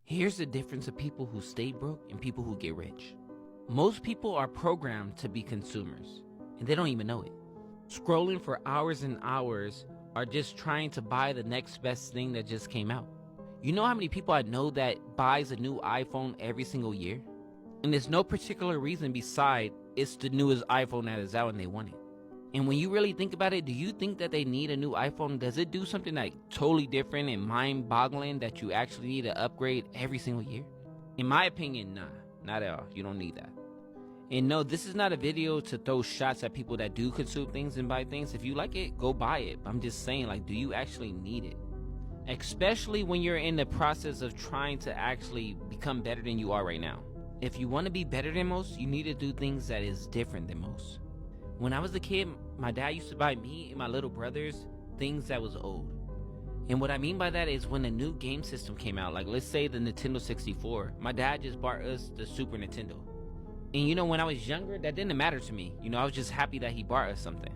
Here's the difference of people who stay broke and people who get rich. Most people are programmed to be consumers, and they don't even know it. Scrolling for hours and hours are just trying to buy the next best thing that just came out. You know how many people I know that buys a new iPhone every single year? And there's no particular reason beside it's the newest iPhone that is out and they want it. And when you really think about it, do you think that they need a new iPhone? Does it do something like totally different and mind-boggling that you actually need to upgrade every single year? In my opinion, nah, not at all. You don't need that. And no, this is not a video to throw shots at people that do consume things and buy things. If you like it, go buy it. I'm just saying, like, do you actually need it? Especially when you're in the process of trying to actually become better than you are right now. If you want to be better than most, you need to do things that is different than most. When I was a kid, my dad used to buy me and my little brothers things that was old. And what I mean by that is when a new game system came out, like let's say the Nintendo 64, my dad just bought us the Super Nintendo. And you know, when I was younger, that didn't matter to me. You know, I was just happy that he bought us something.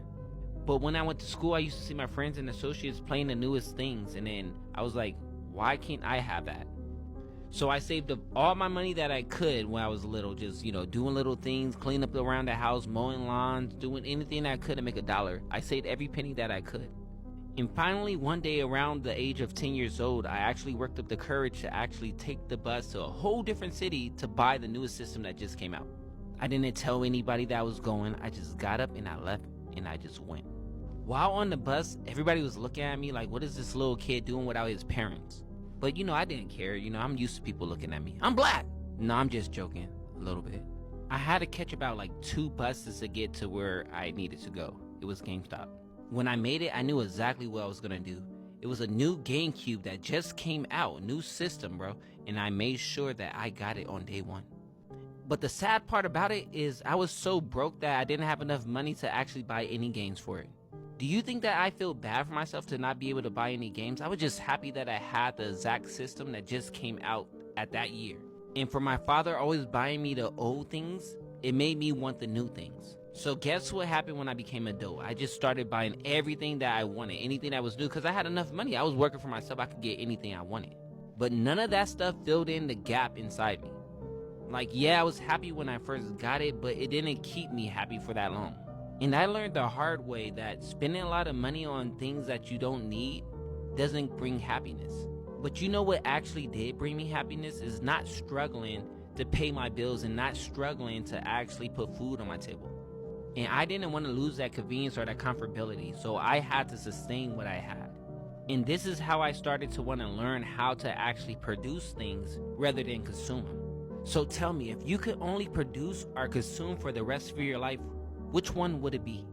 But when I went to school, I used to see my friends and associates playing the newest things. And then I was like, why can't I have that? So I saved up all my money that I could when I was little, just, you know, doing little things, cleaning up around the house, mowing lawns, doing anything that I could to make $1. I saved every penny that I could. And finally, one day around the age of 10 years old, I actually worked up the courage to actually take the bus to a whole different city to buy the newest system that just came out. I didn't tell anybody that I was going. I just got up and I left and I just went. While on the bus, everybody was looking at me like, what is this little kid doing without his parents? But you know, I didn't care. You know, I'm used to people looking at me. I'm black. No, I'm just joking a little bit. I had to catch about like 2 buses to get to where I needed to go. It was GameStop. When I made it, I knew exactly what I was gonna do. It was a new GameCube that just came out, new system, bro. And I made sure that I got it on day 1. But the sad part about it is I was so broke that I didn't have enough money to actually buy any games for it. Do you think that I feel bad for myself to not be able to buy any games? I was just happy that I had the exact system that just came out at that year. And for my father always buying me the old things, it made me want the new things. So guess what happened when I became an adult? I just started buying everything that I wanted, anything that was new, because I had enough money. I was working for myself. I could get anything I wanted. But none of that stuff filled in the gap inside me. Like, yeah, I was happy when I first got it, but it didn't keep me happy for that long. And I learned the hard way that spending a lot of money on things that you don't need doesn't bring happipiness. But you know what actually did bring me happiness is not struggling to pay my bills and not struggling to actually put food on my table. And I didn't want to lose that convenience or that comfortability, so I had to sustain what I had. And this is how I started to want to learn how to actually produce things rather than consume them. So tell me, if you could only produce or consume for the rest of your life, which one would it be?